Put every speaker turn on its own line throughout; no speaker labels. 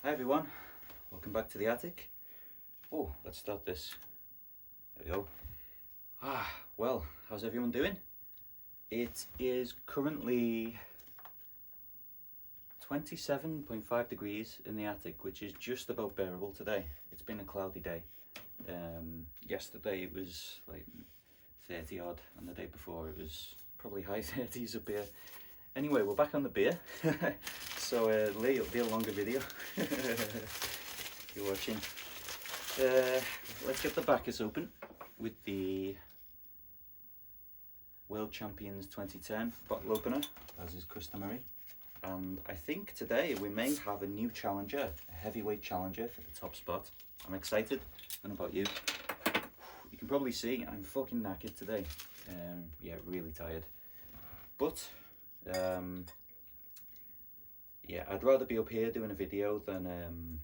Hi everyone, welcome back to the attic. Oh, let's start this. There we go. Well, how's everyone doing? It is currently 27.5 degrees in the attic, which is just about bearable today. It's been a cloudy day. Yesterday it was like 30 odd, and the day before it was probably high 30s up here. Anyway, we're back on the beer, so it'll be a longer video. You're watching. Let's get the backers open with the World Champions 2010 bottle opener, as is customary. And I think today we may have a new challenger, a heavyweight challenger for the top spot. I'm excited. I don't know about you. You can probably see I'm fucking knackered today. Yeah, really tired. But yeah, I'd rather be up here doing a video than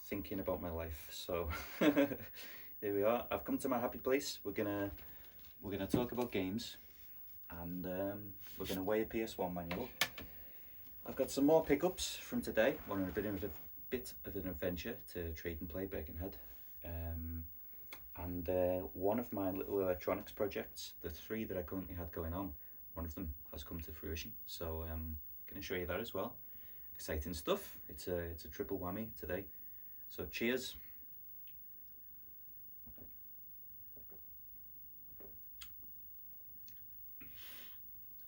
thinking about my life. So here we are. I've come to my happy place. We're gonna talk about games, and we're gonna weigh a PS1 manual. I've got some more pickups from today. One a bit of an adventure to Trade and Play Birkenhead, and one of my little electronics projects. The three that I currently had going on, one of them has come to fruition. So I'm gonna show you that as well. Exciting stuff. It's a triple whammy today. So cheers.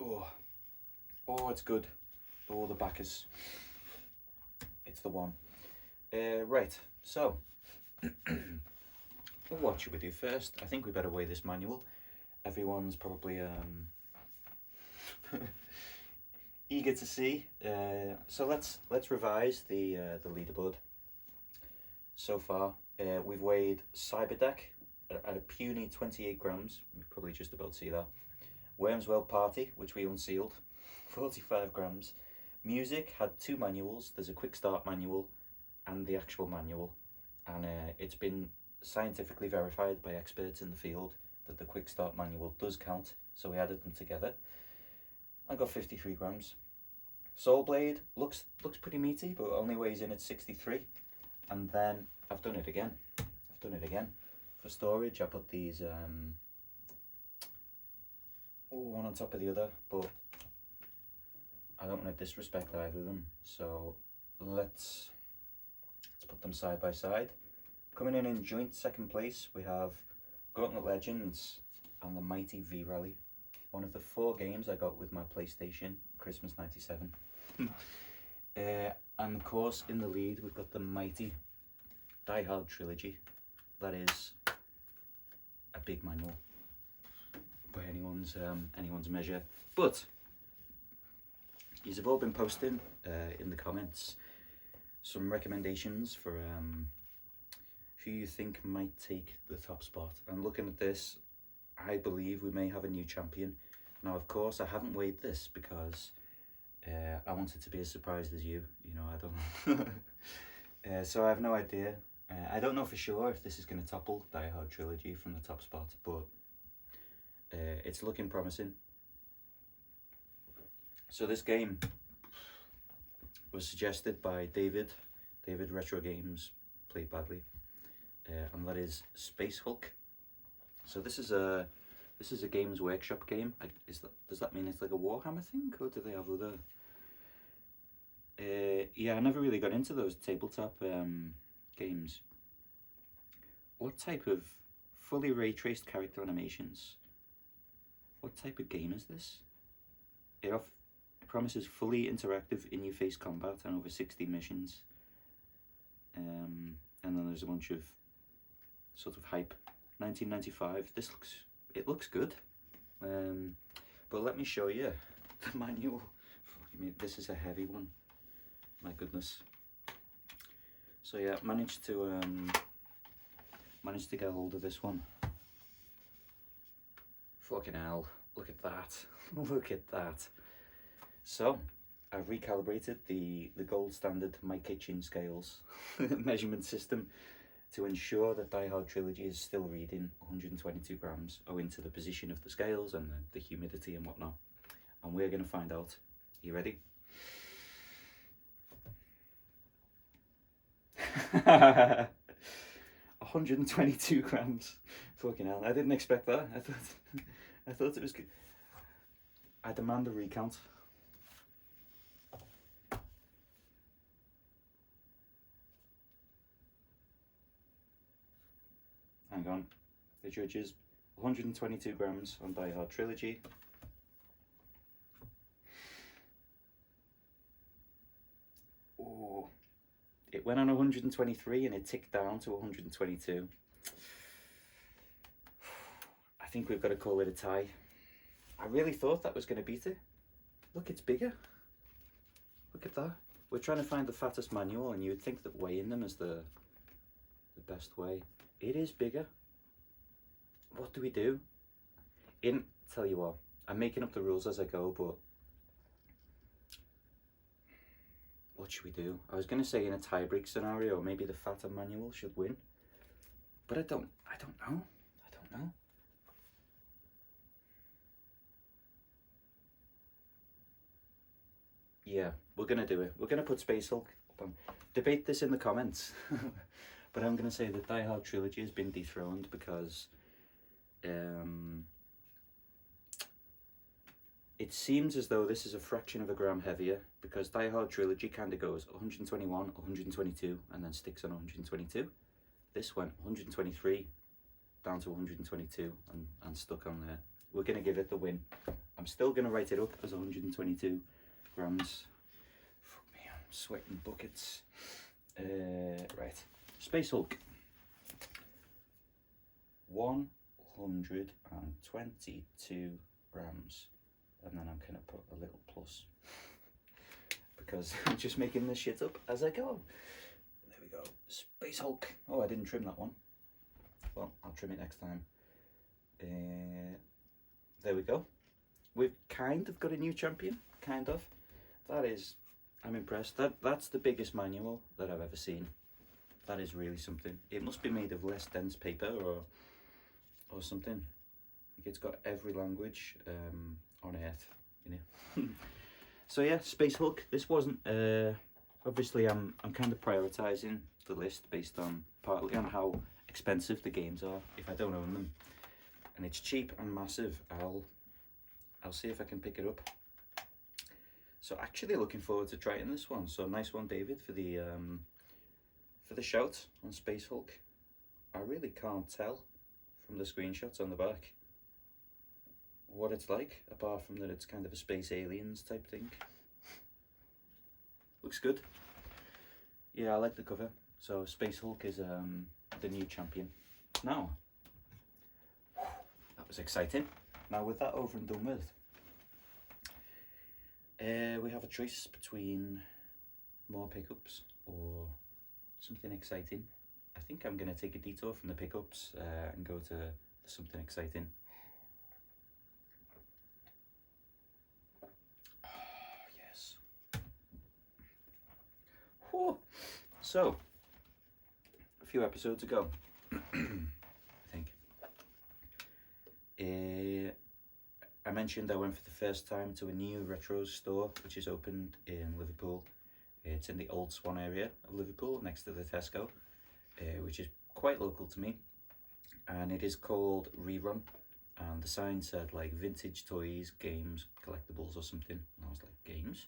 Oh, it's good. Oh, the backers. It's the one. Right, so what should we do first? I think we better weigh this manual. Everyone's probably eager to see. So let's revise the leaderboard. So far, we've weighed Cyberdeck at a puny 28 grams. You can probably just about see that. Wormswell Party, which we unsealed, 45 grams. Music had two manuals. There's a quick start manual and the actual manual. And it's been scientifically verified by experts in the field that the quick start manual does count. So we added them together. I got 53 grams. Soul Blade looks pretty meaty, but only weighs in at 63. And then I've done it again. For storage, I put these one on top of the other, but I don't want to disrespect either of them. So let's put them side by side. Coming in joint second place, we have Gauntlet Legends and the mighty V-Rally. One of the 4 games I got with my PlayStation Christmas '97. And of course, in the lead, we've got the mighty Die Hard trilogy. That is a big manual by anyone's measure. But you've all been posting in the comments some recommendations for who you think might take the top spot. And looking at this, I believe we may have a new champion. Now, of course, I haven't weighed this because I want it to be as surprised as you. You know, I don't. So I have no idea. I don't know for sure if this is going to topple Die Hard trilogy from the top spot, but it's looking promising. So this game was suggested by David Retro Games Played Badly, and that is Space Hulk. So this is a Games Workshop game. Does that mean it's like a Warhammer thing, or do they have other? Yeah, I never really got into those tabletop games. What type of fully ray traced character animations? What type of game is this? It promises fully interactive in-your-face combat and over 60 missions. And then there's a bunch of sort of hype. 1995. It looks good. But let me show you the manual. This is a heavy one. My goodness. So yeah, managed to get hold of this one. Fucking hell, look at that. Look at that. So I've recalibrated the gold standard My Kitchen scales measurement system to ensure that Die Hard trilogy is still reading 122 grams owing to the position of the scales and the humidity and whatnot. And we're going to find out. You ready? 122 grams. Fucking hell! I didn't expect that. I thought it was good. I demand a recount. Hang on. The judges, 122 grams on Die Hard Trilogy. Oh, it went on 123 and it ticked down to 122. I think we've got to call it a tie. I really thought that was going to beat it. Look, it's bigger. Look at that. We're trying to find the fattest manual, and you'd think that weighing them is the best way. It is bigger. What do we do? Tell you what, I'm making up the rules as I go, but what should we do? I was going to say in a tie-break scenario, maybe the fatter manual should win, but I don't know. Yeah, we're going to do it. We're going to put Space Hulk up on. Debate this in the comments. But I'm going to say that Die Hard Trilogy has been dethroned because it seems as though this is a fraction of a gram heavier, because Die Hard Trilogy kind of goes 121, 122, and then sticks on 122. This went 123 down to 122 and stuck on there. We're going to give it the win. I'm still going to write it up as 122 grams. Fuck me, I'm sweating buckets. Right, Space Hulk. 122 grams. And then I'm going to put a little plus because I'm just making this shit up as I go. There we go. Space Hulk. Oh, I didn't trim that one. Well, I'll trim it next time. There we go. We've kind of got a new champion. Kind of. That is, I'm impressed. That's the biggest manual that I've ever seen. That is really something. It must be made of less dense paper or something. It's got every language on Earth, you know. So yeah, Space Hulk. This wasn't. Obviously, I'm kind of prioritizing the list based on partly on how expensive the games are. If I don't own them, and it's cheap and massive, I'll see if I can pick it up. So actually, looking forward to trying this one. So nice one, David, for the shout on Space Hulk. I really can't tell from the screenshots on the back what it's like, apart from that it's kind of a Space Aliens type thing. Looks good. Yeah, I like the cover. So Space Hulk is the new champion. Now, that was exciting. Now with that over and done with, we have a choice between more pickups or something exciting. I think I'm going to take a detour from the pickups and go to something exciting. So, a few episodes ago, I think, I mentioned I went for the first time to a new retro store which is opened in Liverpool. It's in the Old Swan area of Liverpool, next to the Tesco, which is quite local to me, and it is called Rerun, and the sign said like vintage toys, games, collectibles or something, and I was like, games?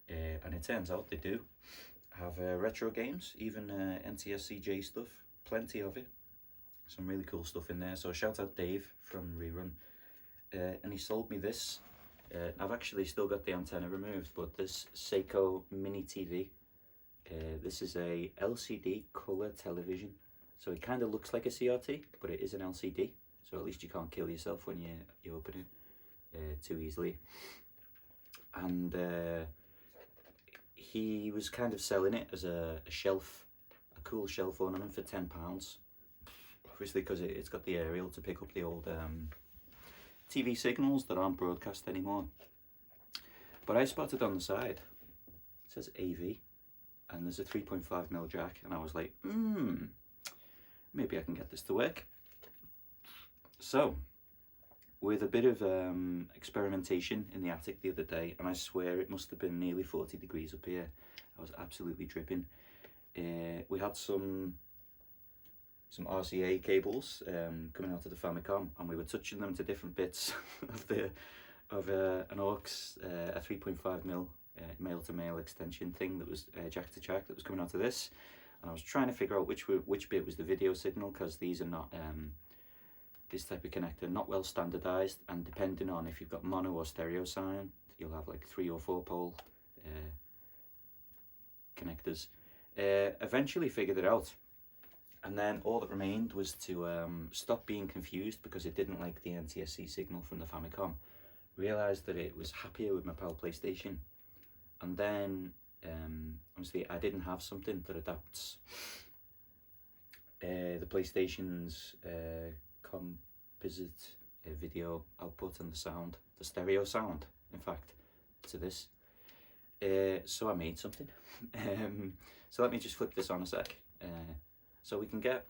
And it turns out they do have retro games, even NTSCJ stuff, plenty of it, some really cool stuff in there. So shout out Dave from Rerun, and he sold me this. I've actually still got the antenna removed, but this Seiko Mini TV, this is a LCD colour television, so it kind of looks like a CRT, but it is an LCD, so at least you can't kill yourself when you open it too easily. And he was kind of selling it as a shelf, a cool shelf ornament for £10. Obviously, because it's got the aerial to pick up the old TV signals that aren't broadcast anymore. But I spotted on the side, it says AV, and there's a 3.5mm jack, and I was like, maybe I can get this to work. So, with a bit of experimentation in the attic the other day, and I swear it must have been nearly 40 degrees up here, I was absolutely dripping. we had some RCA cables coming out of the Famicom, and we were touching them to different bits of an aux, a 3.5mm male to male extension thing that was jack to jack that was coming out of this, and I was trying to figure out which bit was the video signal, because these are not this type of connector not well standardized, and depending on if you've got mono or stereo sound, you'll have like 3 or 4 pole connectors. Eventually figured it out, and then all that remained was to stop being confused, because it didn't like the NTSC signal from the Famicom. Realised that it was happier with my PAL PlayStation, and then obviously I didn't have something that adapts the PlayStation's composite video output and the stereo sound, in fact, to this. So I made something. So let me just flip this on a sec. So we can get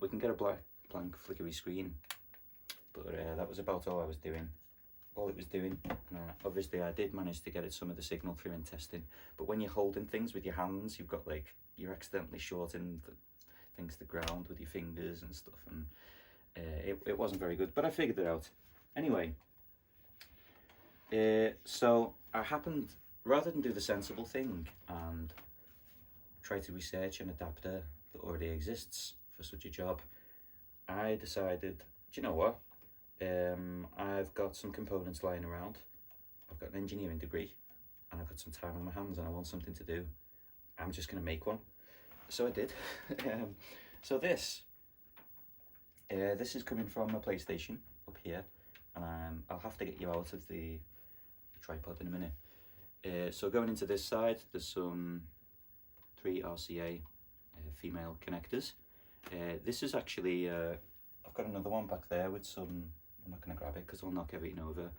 a blank flickery screen, but that was about all I was doing. All it was doing. Obviously I did manage to get it some of the signal through in testing, but when you're holding things with your hands, you're accidentally shorting things to the ground with your fingers and stuff, and it wasn't very good, but I figured it out. Anyway, so I happened, rather than do the sensible thing and try to research an adapter that already exists for such a job, I decided, do you know what? I've got some components lying around. I've got an engineering degree, and I've got some time on my hands, and I want something to do. I'm just going to make one. So I did. So this is coming from a PlayStation up here, and I'll have to get you out of the tripod in a minute. So going into this side, there's some 3 RCA female connectors. This is actually, I've got another one back there with some, I'm not going to grab it because I'll knock everything over,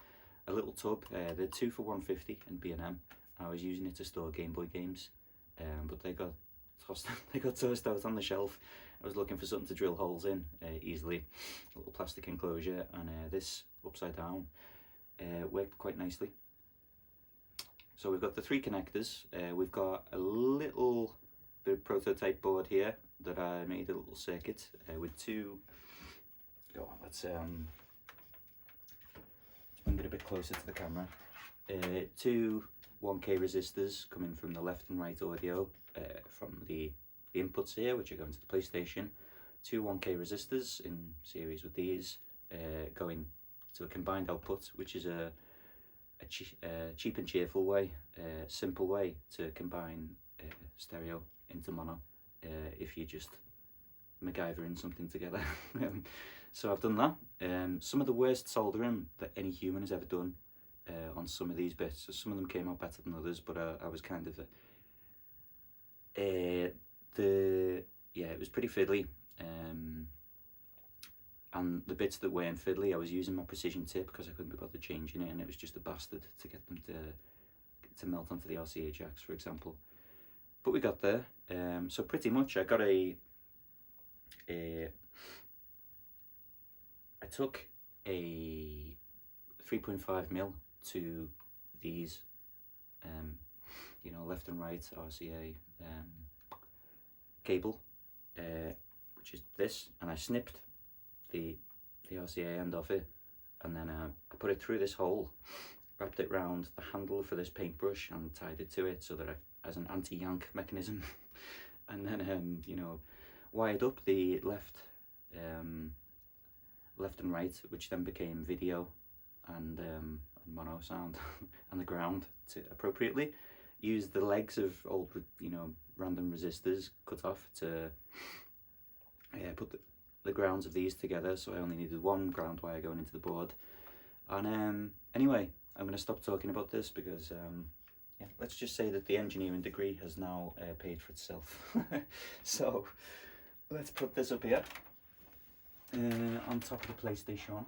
a little tub. They're 2 for 150 in B&M. I was using it to store Game Boy games, but they got tossed out on the shelf. I was looking for something to drill holes in easily, a little plastic enclosure, and this upside down worked quite nicely. So we've got the 3 connectors. We've got a little bit of prototype board here that I made a little circuit with 2. Go on, let's bring it a bit closer to the camera. 2 1K resistors coming from the left and right audio from the inputs here, which are going to the PlayStation. 2 1K resistors in series with these going to a combined output, which is a cheap and cheerful way, simple way to combine stereo into mono if you just MacGyvering something together. So I've done that. Some of the worst soldering that any human has ever done on some of these bits. So some of them came out better than others, but I was kind of it was pretty fiddly. And the bits that weren't fiddly, I was using my precision tip because I couldn't be bothered changing it, and it was just a bastard to get them to melt onto the RCA jacks, for example. But we got there. So pretty much I got I took a 3.5mm to these, you know, left and right RCA cable, which is this, and I snipped the RCA end off it, and then I put it through this hole, wrapped it round the handle for this paintbrush and tied it to it so that as an anti-yank mechanism, and then you know, wired up the left and right, which then became video and mono sound, and the ground to appropriately use the legs of old, you know, random resistors cut off to put the grounds of these together. So I only needed 1 ground wire going into the board. And anyway, I'm going to stop talking about this because yeah, let's just say that the engineering degree has now paid for itself. So let's put this up here on top of the PlayStation,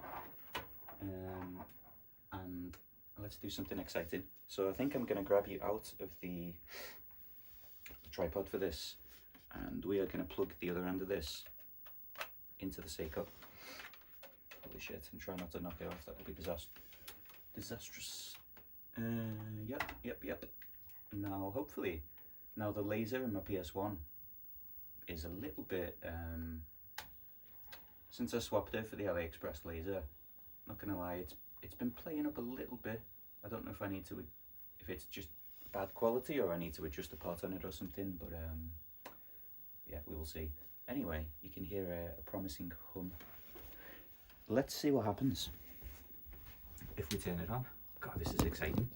and let's do something exciting. So I think I'm going to grab you out of the tripod for this, and we are going to plug the other end of this into the Seiko. Holy shit, and try not to knock it off, that would be disastrous. Yep. Now hopefully Now the laser in my PS1 is a little bit, since I swapped it for the AliExpress laser, not gonna lie, it's been playing up a little bit. I don't know if I need to, if it's just bad quality or I need to adjust the pot on it or something, but yeah, we will see. Anyway, you can hear a promising hum. Let's see what happens if we turn it on. God, this is exciting.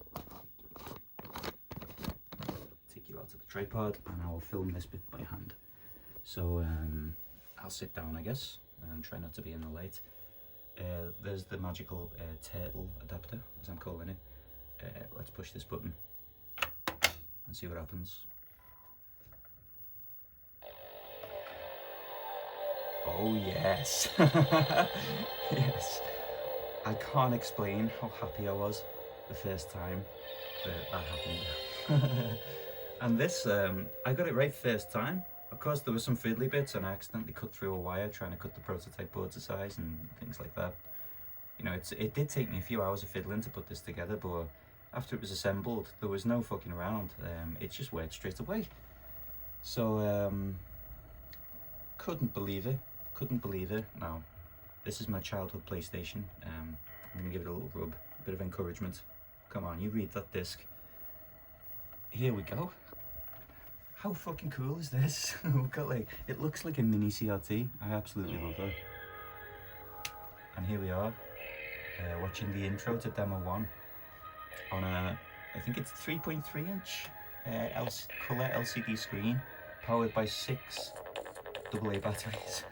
Take you out to the tripod and I will film this bit by hand. So I'll sit down, I guess, and try not to be in the light. There's the magical turtle adapter, as I'm calling it. Let's push this button and see what happens. Oh yes. Yes. I can't explain how happy I was the first time that happened. And this, I got it right first time. Of course, there were some fiddly bits and I accidentally cut through a wire trying to cut the prototype board to size and things like that. You know, it did take me a few hours of fiddling to put this together, but after it was assembled, there was no fucking around. It just worked straight away. So, couldn't believe it. Couldn't believe it. Now, this is my childhood PlayStation. I'm gonna give it a little rub, a bit of encouragement. Come on, you read that disc. Here we go. How fucking cool is this? We've got like, it looks like a mini CRT. I absolutely love it. And here we are, watching the intro to Demo 1 on a, I think it's 3.3 inch colour LCD screen, powered by 6 AA batteries.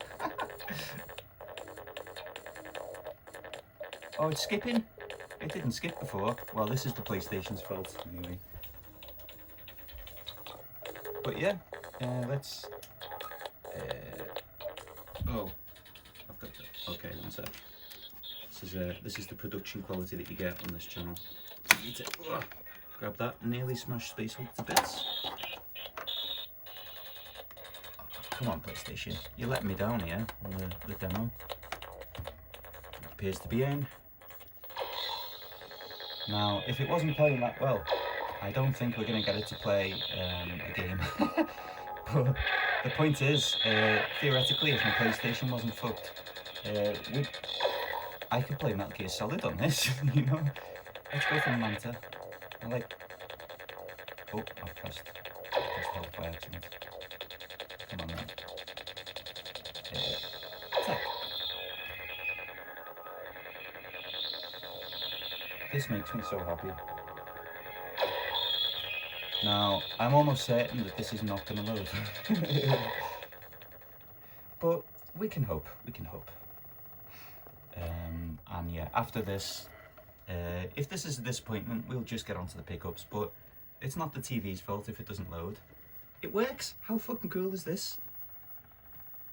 Oh, it's skipping. It didn't skip before. Well, this is the PlayStation's fault, anyway. But yeah, let's. Oh, I've got the. Okay, one sec. This is the production quality that you get on this channel. You need to grab that. Nearly smashed Space Hulk to bits. Come on, PlayStation. You're letting me down here on the demo. It appears to be in. Now, if it wasn't playing that well, I don't think we're going to get it to play a game. But the point is, theoretically, if my PlayStation wasn't fucked, I could play Metal Gear Solid on this, you know? Let's go for Manta. I like... Oh, I've pressed help by accident. Come on, man. Attack. This makes me so happy. Now, I'm almost certain that this is not going to load. But we can hope, we can hope. And yeah, after this, if this is a disappointment, we'll just get onto the pickups, but it's not the TV's fault if it doesn't load. It works! How fucking cool is this?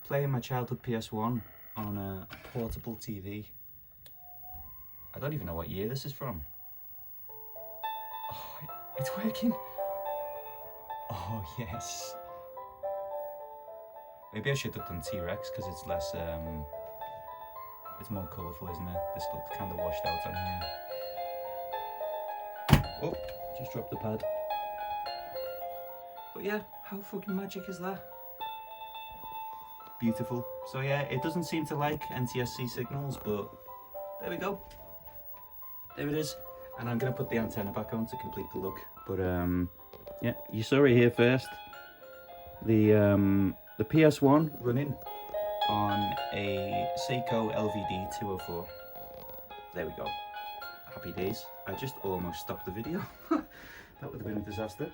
Playing my childhood PS1 on a portable TV. I don't even know what year this is from. Oh, it's working! Oh, yes. Maybe I should have done T-Rex because it's less, it's more colourful, isn't it? This looks kind of washed out on here. Oh, just dropped the pad. But yeah, how fucking magic is that? Beautiful. So yeah, it doesn't seem to like NTSC signals, but there we go. There it is. And I'm going to put the antenna back on to complete the look. But yeah, you saw it here first. The PS1 running on a Seiko LVD 204. There we go. Happy days. I just almost stopped the video. That would have been a disaster.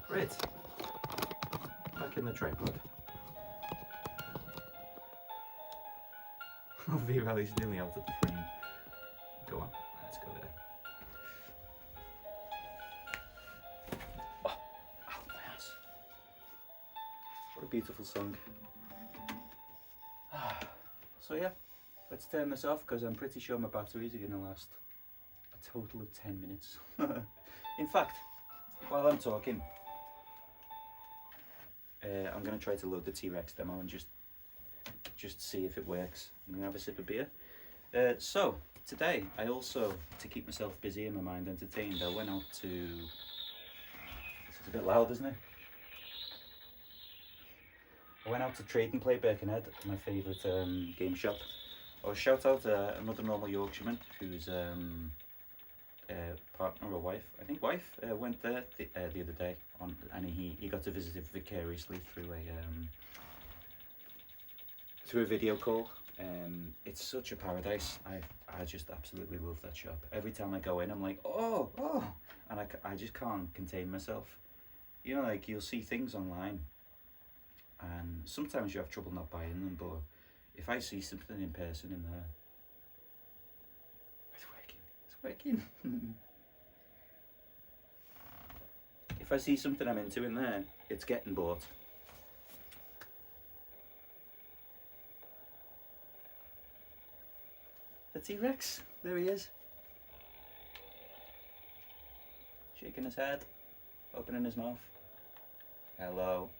Great. Back in the tripod. Oh, V-Rally's nearly out of the frame. Go on, let's go there. Oh, ow, my ass. What a beautiful song. So yeah, let's turn this off because I'm pretty sure my batteries are going to last a total of 10 minutes. In fact, while I'm talking, I'm going to try to load the T-Rex demo and just see if it works. I'm going to have a sip of beer So today I also, to keep myself busy and my mind entertained, I went out to, this is a bit loud, isn't it? I went out to Trade and Play Birkenhead, my favourite game shop. I'll shout out another normal Yorkshireman whose partner or wife, I think wife, went there the other day, and he got to visit it vicariously through a video call. It's such a paradise. I just absolutely love that shop. Every time I go in, I'm like, oh, and I just can't contain myself. You know, like, you'll see things online, and sometimes you have trouble not buying them, but if I see something in person in there, it's working. If I see something I'm into in there, it's getting bought. The T-Rex, there he is. Shaking his head, opening his mouth. Hello,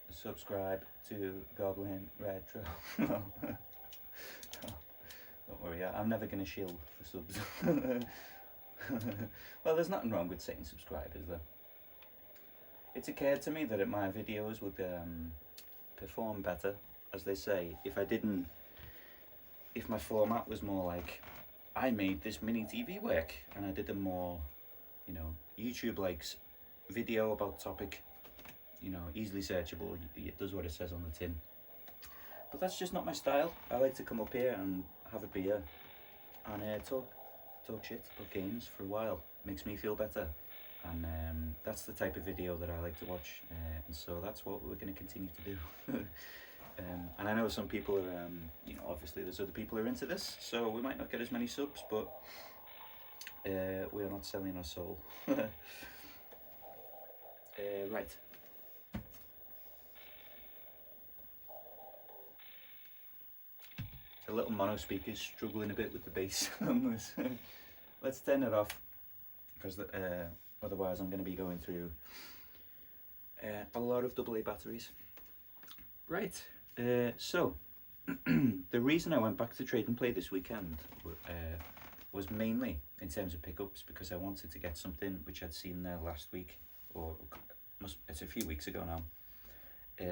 subscribe to Goblin Retro. Don't worry, I'm never going to shield for subs. Well, there's nothing wrong with saying subscribe, is there? It's occurred to me that my videos would perform better, as they say, if my format was more like, I made this mini TV work and I did a more, you know, YouTube likes video about topic, you know, easily searchable, it does what it says on the tin. But that's just not my style. I like to come up here and have a beer and talk shit about games for a while. Makes me feel better, and that's the type of video that I like to watch, and so that's what we're going to continue to do. And I know some people are, you know, obviously there's other people who are into this, so we might not get as many subs, but we are not selling our soul. Right. The little mono speaker's struggling a bit with the bass on this. Let's turn it off, because otherwise I'm going to be going through a lot of AA batteries. Right. So, the reason I went back to Trade and Play this weekend was mainly in terms of pickups, because I wanted to get something which I'd seen there last week, or it's a few weeks ago now.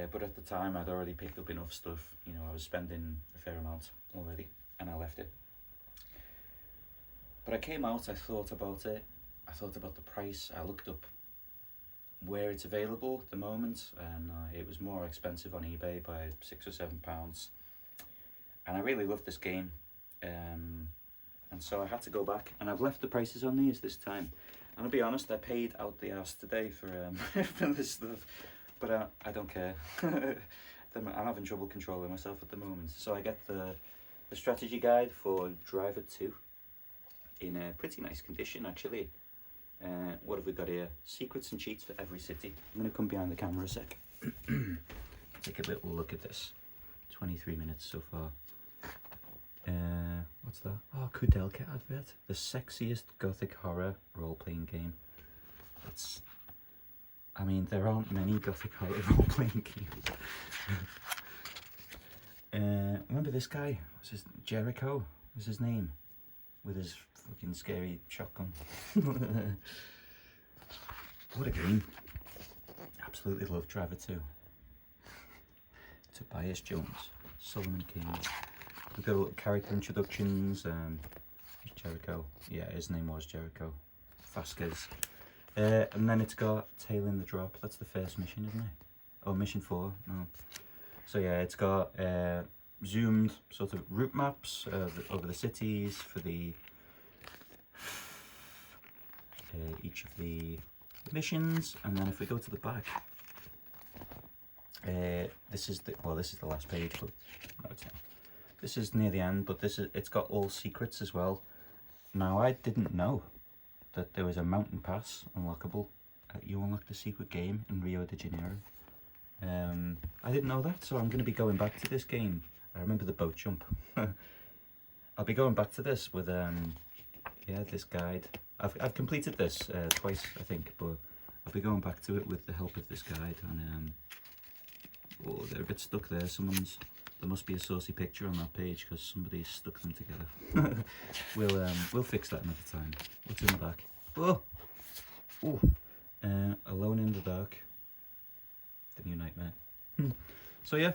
But at the time I'd already picked up enough stuff, you know, I was spending a fair amount already, and I left it. But I came out, I thought about it, I thought about the price, I looked up where it's available at the moment, and it was more expensive on eBay by £6 or £7, and I really loved this game, and so I had to go back, and I've left the prices on these this time, and I'll be honest, I paid out the ass today for for this stuff, but I don't care. I'm having trouble controlling myself at the moment, so I get the strategy guide for Driver 2 in a pretty nice condition, actually. What have we got here? Secrets and cheats for every city. I'm going to come behind the camera a sec. Take a little look at this. 23 minutes so far. What's that? Oh, Kudelka advert. The sexiest gothic horror role-playing game. That's... I mean, there aren't many gothic horror role-playing games. Remember this guy? What's his... Jericho was his name? With his fucking scary shotgun. What a game. Absolutely love Driver 2. Tobias Jones, Solomon King. We've got a little character introductions. Jericho. Yeah, his name was Jericho. Vasquez. And then it's got Tail in the Drop. That's the first mission, isn't it? Oh, mission 4. No. So yeah, it's got zoomed sort of route maps over the cities for the each of the missions, and then if we go to the back, this is the last page, but no, it's not. This is near the end, but it's got all secrets as well. Now, I didn't know that there was a mountain pass unlockable. You unlock the secret game in Rio de Janeiro. I didn't know that, so I'm going to be going back to this game. I remember the boat jump. I'll be going back to this with yeah, this guide. I've completed this twice, I think, but I'll be going back to it with the help of this guide. And oh, they're a bit stuck there. Someone's There must be a saucy picture on that page because somebody's stuck them together. We'll fix that another time. What's in the back? Oh, oh, Alone in the Dark. The New Nightmare. So yeah,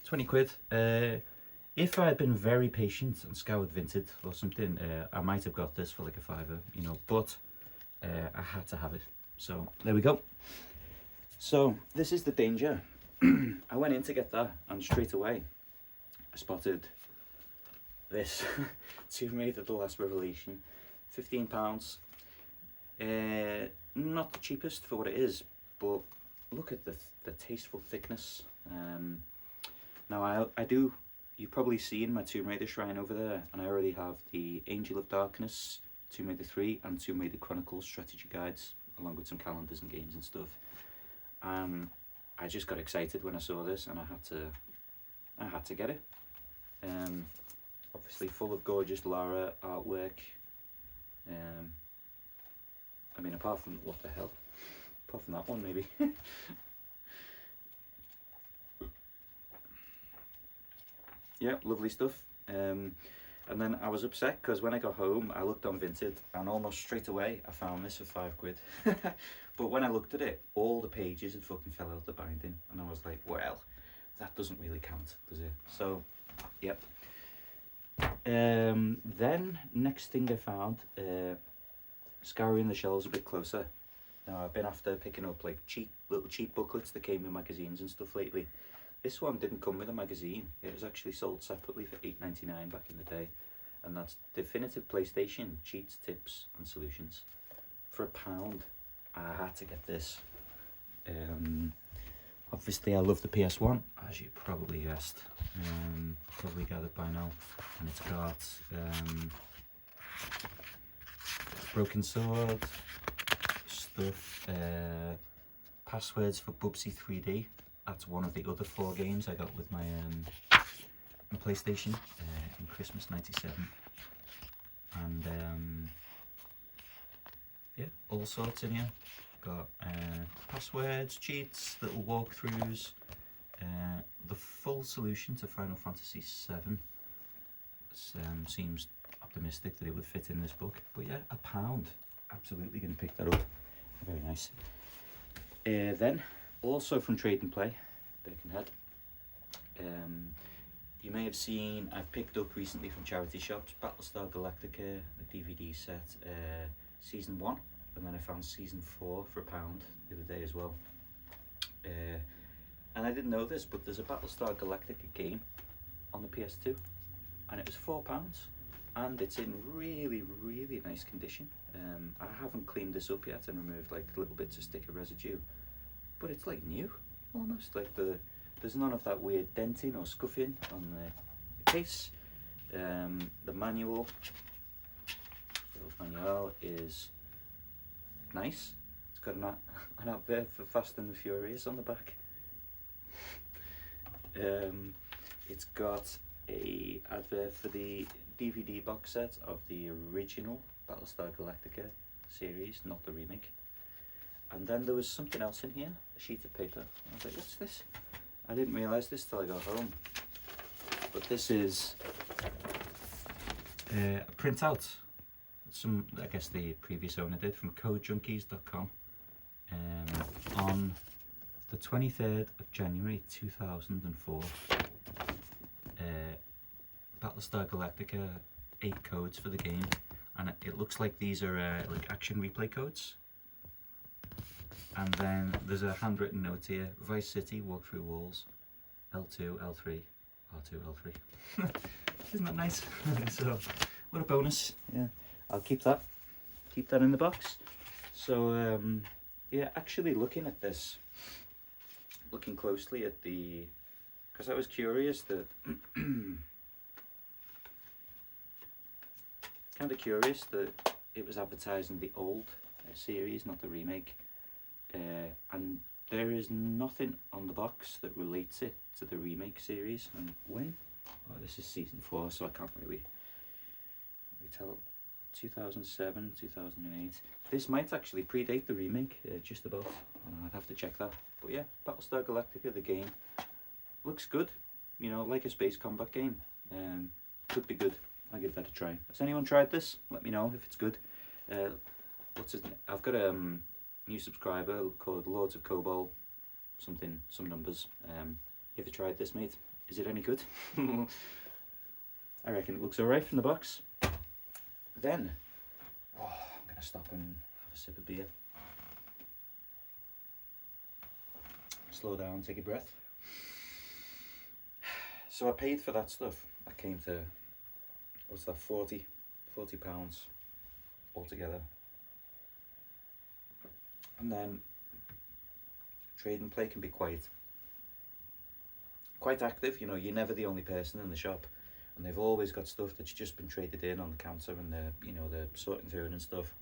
20 quid. If I had been very patient and scoured Vinted or something, I might have got this for like a £5, you know, but I had to have it. So there we go. So this is the danger. I went in to get that and straight away I spotted this Tomb Raider The Last Revelation, £15. Not the cheapest for what it is, but look at the tasteful thickness. Now I do, you've probably seen my Tomb Raider shrine over there, and I already have the Angel of Darkness, Tomb Raider 3 and Tomb Raider Chronicles strategy guides, along with some calendars and games and stuff. I just got excited when I saw this, and I had to get it. Obviously full of gorgeous Lara artwork. I mean, apart from, what the hell? Apart from that one, maybe. Yeah, lovely stuff. And then I was upset because when I got home, I looked on Vinted, and almost straight away I found this for £5. But when I looked at it, all the pages had fucking fell out the binding, and I was like, well, that doesn't really count, does it? So, yep. Then next thing I found, scouring the shelves a bit closer. Now I've been after picking up like little cheap booklets that came with magazines and stuff lately. This one didn't come with a magazine. It was actually sold separately for £8.99 back in the day, and that's Definitive PlayStation Cheats, Tips and Solutions. For £1, I had to get this. Obviously I love the PS1, as you probably guessed, probably gathered by now, and it's got Broken Sword stuff, passwords for Bubsy 3D. That's one of the other 4 games I got with my PlayStation in Christmas '97, and yeah, all sorts in here. Got passwords, cheats, little walkthroughs, the full solution to Final Fantasy VII. Seems optimistic that it would fit in this book, but yeah, £1. Absolutely going to pick that up. Very nice. Then, also from Trade and Play, Birkenhead. You may have seen, I've picked up recently from charity shops, Battlestar Galactica, a DVD set, Season 1. And then I found Season 4 for £1 the other day as well. And I didn't know this, but there's a Battlestar Galactica game on the PS2, and it was £4, and it's in really, really nice condition. I haven't cleaned this up yet and removed like little bits of sticker residue, but it's like new, almost. Like there's none of that weird denting or scuffing on the case. The manual is nice. It's got an advert for Fast and the Furious on the back. It's got a advert for the DVD box set of the original Battlestar Galactica series, not the remake. And then there was something else in here, a sheet of paper. I was like, what's this? I didn't realise this till I got home. But this is a printout. I guess the previous owner did, from codejunkies.com, on the 23rd of January 2004. Battlestar Galactica, 8 codes for the game, and it looks like these are like action replay codes. And then there's a handwritten note here: Vice City, walk through walls, L2, L3, R2, L3. Isn't that nice? So, what a bonus. Yeah, I'll keep that in the box. So, yeah, actually looking at this, looking closely at the, because I was curious that, kind of curious that it was advertising the old series, not the remake. And there is nothing on the box that relates it to the remake series. And when? Oh, this is season 4, so I can't really tell. 2007, 2008. This might actually predate the remake, just about. I'd have to check that. But yeah, Battlestar Galactica, the game, looks good. you know, like a space combat game. Could be good. I'll give that a try. Has anyone tried this? Let me know if it's good. What's his name? I've got a new subscriber called Lords of Cobol, some numbers. Have you tried this, mate? Is it any good? I reckon it looks alright from the box. Then, I'm gonna stop and have a sip of beer. Slow down, take a breath. So I paid for that stuff. I came to, what's that, £40 altogether. And then trade and play can be quite active. You know, you're never the only person in the shop, and they've always got stuff that's just been traded in on the counter, and they're sorting through it and stuff.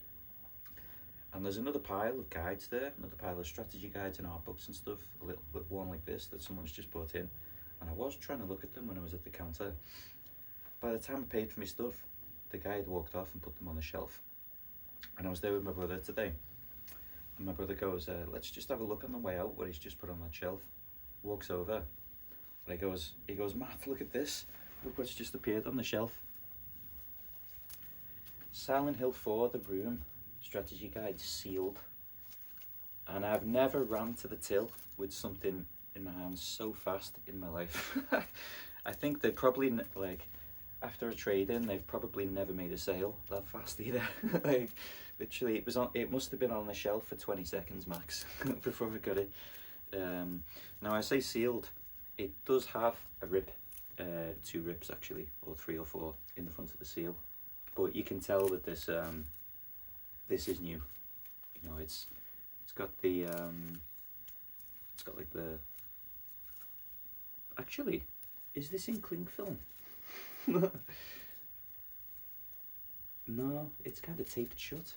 And there's another pile of guides there, another pile of strategy guides and art books and stuff, a little one like this that someone's just brought in. And I was trying to look at them when I was at the counter. By the time I paid for my stuff, the guy had walked off and put them on the shelf. And I was there with my brother today. And my brother goes, let's just have a look on the way out what he's just put on that shelf. Walks over. And he goes, Matt, look at this. Look what's just appeared on the shelf. Silent Hill 4, The Room, strategy guide sealed. And I've never ran to the till with something in my hands so fast in my life. I think they probably, like, after a trade-in, they've probably never made a sale that fast either. Like, literally, it must have been on the shelf for 20 seconds max before I got it. Now I say sealed, it does have a rip, 2 rips actually, or 3 or 4 in the front of the seal. But you can tell that this is new. You know, it's got the it's got like the. Actually, is this in cling film? No, it's kind of taped shut.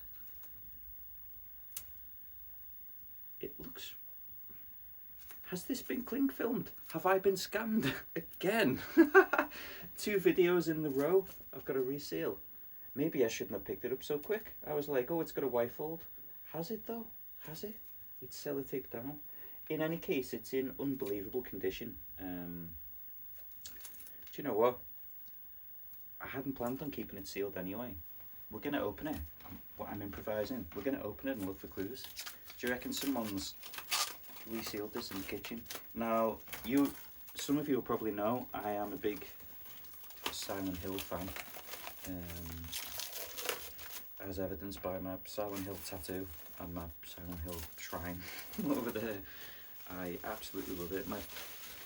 It looks. Has this been cling filmed? Have I been scammed again? 2 videos in the row. I've got a reseal. Maybe I shouldn't have picked it up so quick. I was like, oh, it's got a Y-fold. Has it though? Has it? It's sellotaped down. In any case, it's in unbelievable condition. Do you know what? I hadn't planned on keeping it sealed anyway. We're going to open it. I'm improvising. We're going to open it and look for clues. Do you reckon someone's resealed this in the kitchen? Now, some of you will probably know I am a big Silent Hill fan. As evidenced by my Silent Hill tattoo and my Silent Hill shrine over there. I absolutely love it.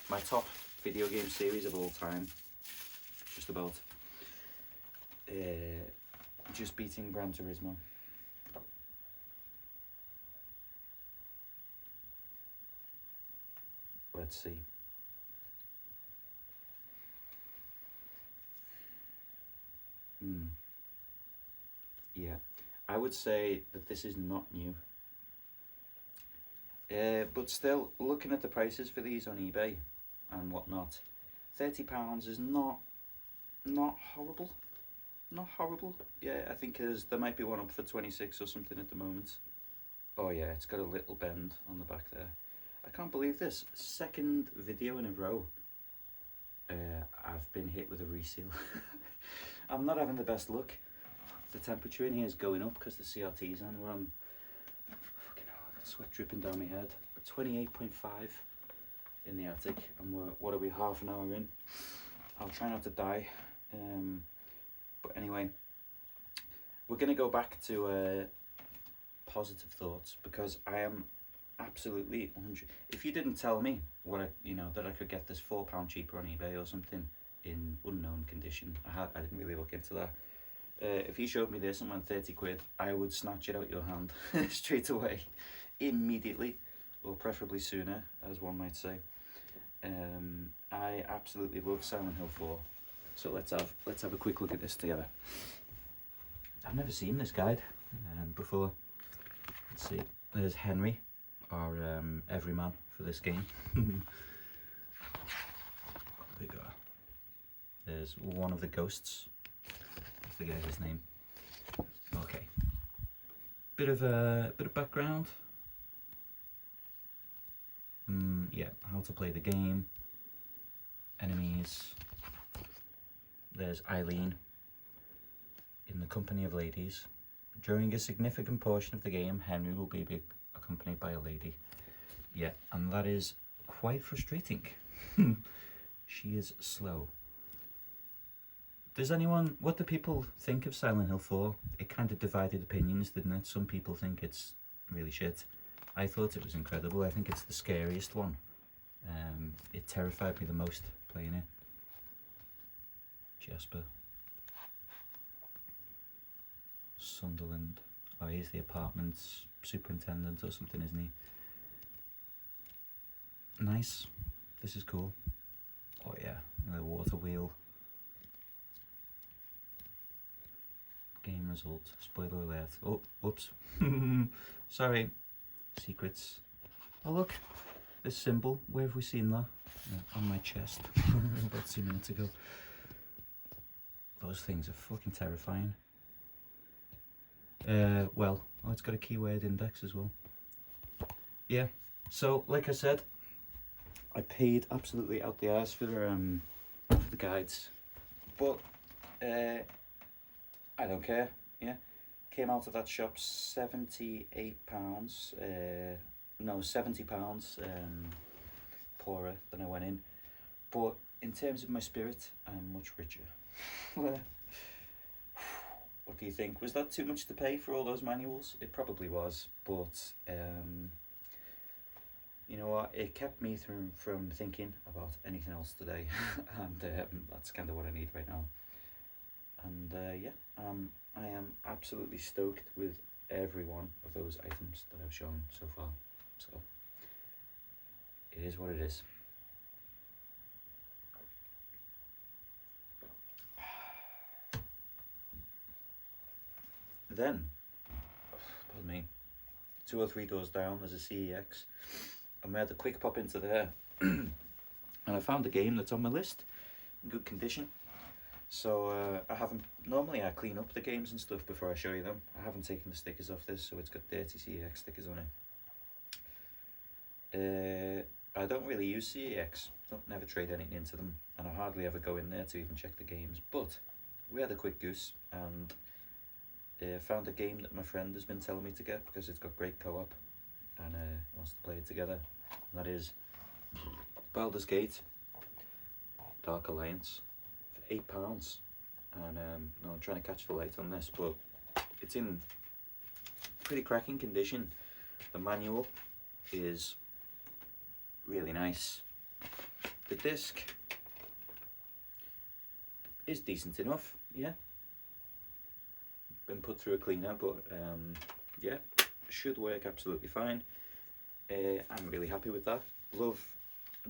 My top video game series of all time, just about. Just beating Gran Turismo. Let's see. Yeah, I would say that this is not new. But still, looking at the prices for these on eBay and whatnot, £30 is not horrible. Not horrible. Yeah, I think there might be one up for 26 or something at the moment. Oh yeah, it's got a little bend on the back there. I can't believe this. 2nd video in a row. I've been hit with a reseal. I'm not having the best luck. The temperature in here is going up because the CRT's on. We're on, fucking hell, I got sweat dripping down my head. 28.5 in the attic, and what are we, half an hour in? I'll try not to die. But anyway, we're going to go back to positive thoughts, because I am absolutely 100. If you didn't tell me that I could get this £4 cheaper on eBay or something in unknown condition, I didn't really look into that. If you showed me this and went 30 quid, I would snatch it out your hand straight away, immediately, or preferably sooner, as one might say. I absolutely love Silent Hill 4. So let's have a quick look at this together. I've never seen this guide before. Let's see. There's Henry, our everyman for this game. We go. There's one of the ghosts. I forget his name. Okay. Bit of background. Yeah, how to play the game. Enemies. There's Eileen in the company of ladies. During a significant portion of the game, Henry will be accompanied by a lady. Yeah, and that is quite frustrating. She is slow. Does anyone, what do people think of Silent Hill 4? It kind of divided opinions, didn't it? Some people think it's really shit. I thought it was incredible. I think it's the scariest one. It terrified me the most playing it. Jasper. Sunderland. Oh, he's the apartment's superintendent or something, isn't he? Nice. This is cool. Oh yeah, the water wheel. Game result. Spoiler alert. Oh, whoops. Sorry. Secrets. Oh look, this symbol. Where have we seen that? On my chest. About 2 minutes ago. Those things are fucking terrifying. Well, it's got a keyword index as well. Yeah, so like I said, I paid absolutely out the arse for the guides, but I don't care. Yeah, came out of that shop £78. No, £70 poorer than I went in, but in terms of my spirit, I'm much richer. What do you think? Was that too much to pay for all those manuals? It probably was, but you know what? It kept me from thinking about anything else today, and that's kind of what I need right now. And yeah, I am absolutely stoked with every one of those items that I've shown so far. So it is what it is. Then, pardon me, 2 or 3 doors down there's a CEX, and we had a quick pop into there, and I found a game that's on my list, in good condition. So normally I clean up the games and stuff before I show you them. I haven't taken the stickers off this, so it's got dirty CEX stickers on it. I don't really use CEX, never trade anything into them, and I hardly ever go in there to even check the games, but we had a quick goose, and found a game that my friend has been telling me to get because it's got great co-op and wants to play it together, and that is Baldur's Gate Dark Alliance for £8. And no, I'm trying to catch the light on this, but it's in pretty cracking condition. The manual is really nice. The disc is decent enough, yeah. Been put through a cleaner, but yeah, should work absolutely fine. I'm really happy with that. Love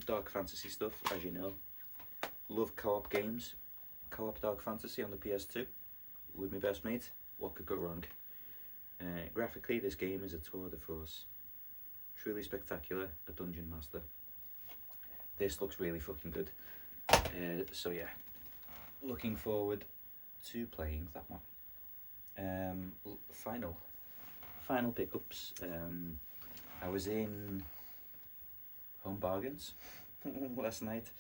dark fantasy stuff, as you know. Love co-op games. Co-op dark fantasy on the PS2 with my best mate. What could go wrong? Graphically, this game is a tour de force. Truly spectacular, a dungeon master. This looks really fucking good. So yeah, looking forward to playing that one. Final pickups. I was in Home Bargains last night,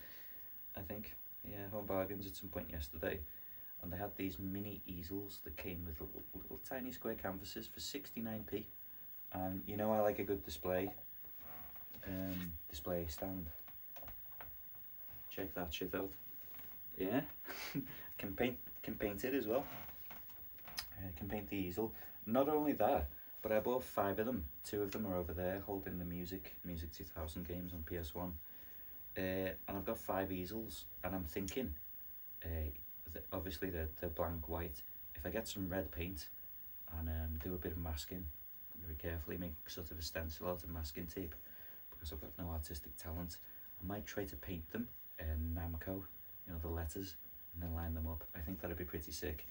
I think. Yeah, Home Bargains at some point yesterday, and they had these mini easels that came with little tiny square canvases for 69p. And you know I like a good display stand. Check that shit out. Yeah, can paint it as well. Can paint the easel. Not only that, but I bought 5 of them. 2 of them are over there holding the Music 2000 games on PS1. And I've got 5 easels, and I'm thinking, obviously they're blank white. If I get some red paint and do a bit of masking, very carefully, make sort of a stencil out of masking tape, because I've got no artistic talent, I might try to paint them Namco, you know, the letters, and then line them up. I think that'd be pretty sick.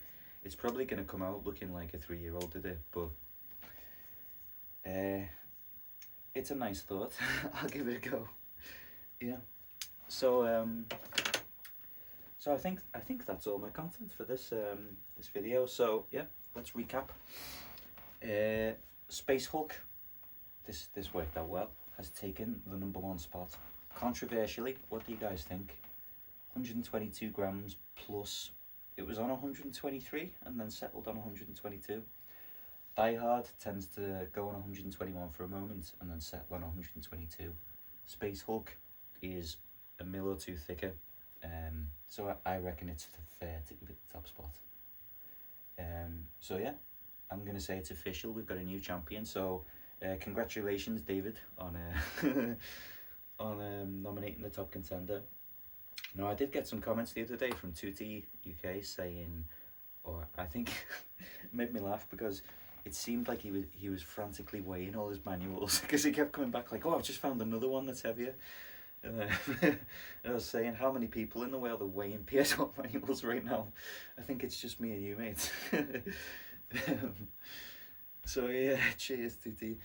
It's probably going to come out looking like a 3-year-old did it, but it's a nice thought. I'll give it a go. Yeah. So I think that's all my content for this this video. So yeah, let's recap. Space Hulk. This worked out well. Has taken the #1 spot. Controversially, what do you guys think? 122 grams plus. It was on 123 and then settled on 122. Die Hard tends to go on 121 for a moment and then settle on 122. Space Hulk is a mil or two thicker, so I reckon it's fair to give it the top spot. So yeah, I'm going to say it's official. We've got a new champion. So congratulations, David, on on nominating the top contender. Now, I did get some comments the other day from Tutti UK saying, or I think it made me laugh because it seemed like he was frantically weighing all his manuals because he kept coming back like, oh, I've just found another one that's heavier. And I was saying, how many people in the world are weighing PS1 manuals right now? I think it's just me and you, mate. So yeah, cheers, Tutti.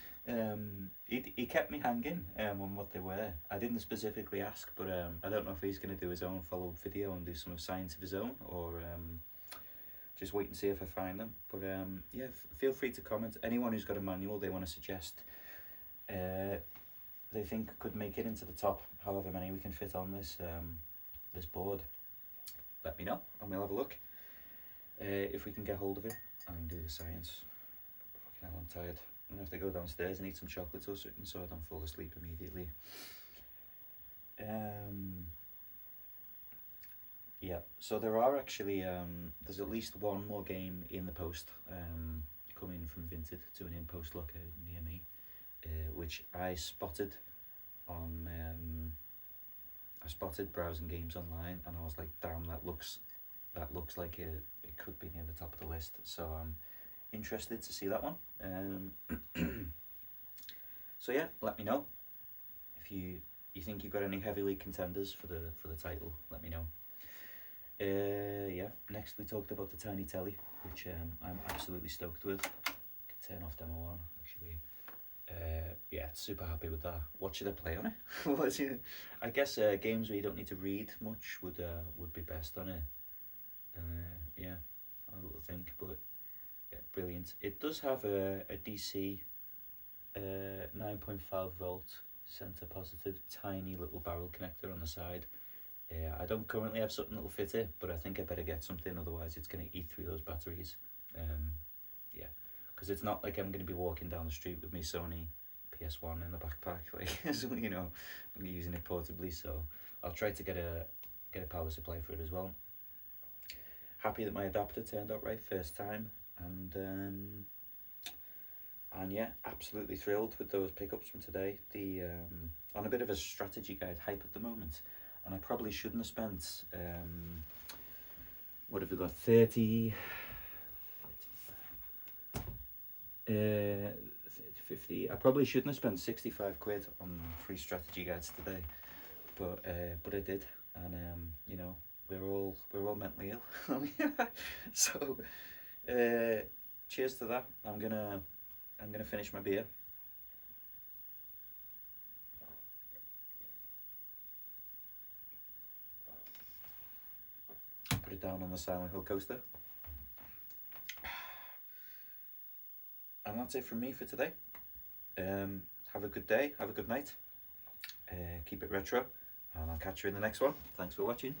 He kept me hanging on what they were. I didn't specifically ask, but I don't know if he's going to do his own follow-up video and do some science of his own, or just wait and see if I find them. But yeah, feel free to comment. Anyone who's got a manual they want to suggest, they think could make it into the top, however many we can fit on this this board, let me know and we'll have a look if we can get hold of it and do the science. Fucking hell, I'm tired. I'm gonna have to go downstairs and eat some chocolates or something so I don't fall asleep immediately. Yeah, so there are actually there's at least one more game in the post coming from Vinted to an in-post locker near me, which I spotted on I spotted browsing games online, and I was like, damn, that looks like it could be near the top of the list. So I'm interested to see that one. So yeah, let me know if you think you've got any heavyweight contenders for the title. Let me know. Yeah, next we talked about the tiny telly, which I'm absolutely stoked with. Can turn off demo 1 actually. Yeah, super happy with that. What should I play on it? I guess games where you don't need to read much would be best on it. Yeah, I will think, but yeah, brilliant. It does have a DC 9.5 volt center positive tiny little barrel connector on the side. I don't currently have something that'll fit it, but I think I better get something, otherwise it's going to eat through those batteries. Yeah, because it's not like I'm going to be walking down the street with my Sony PS1 in the backpack, like, so, you know, I'm using it portably, so I'll try to get a power supply for it as well. Happy that my adapter turned out right first time, and yeah, absolutely thrilled with those pickups from today. The on a bit of a strategy guide hype at the moment, and I probably shouldn't have spent what have we got, 50, I probably shouldn't have spent 65 quid on free strategy guides today, but I did, and you know, we're all mentally ill. So cheers to that. I'm gonna finish my beer. Put it down on the Silent Hill coaster. And that's it from me for today. Have a good day, have a good night, keep it retro, and I'll catch you in the next one. Thanks for watching.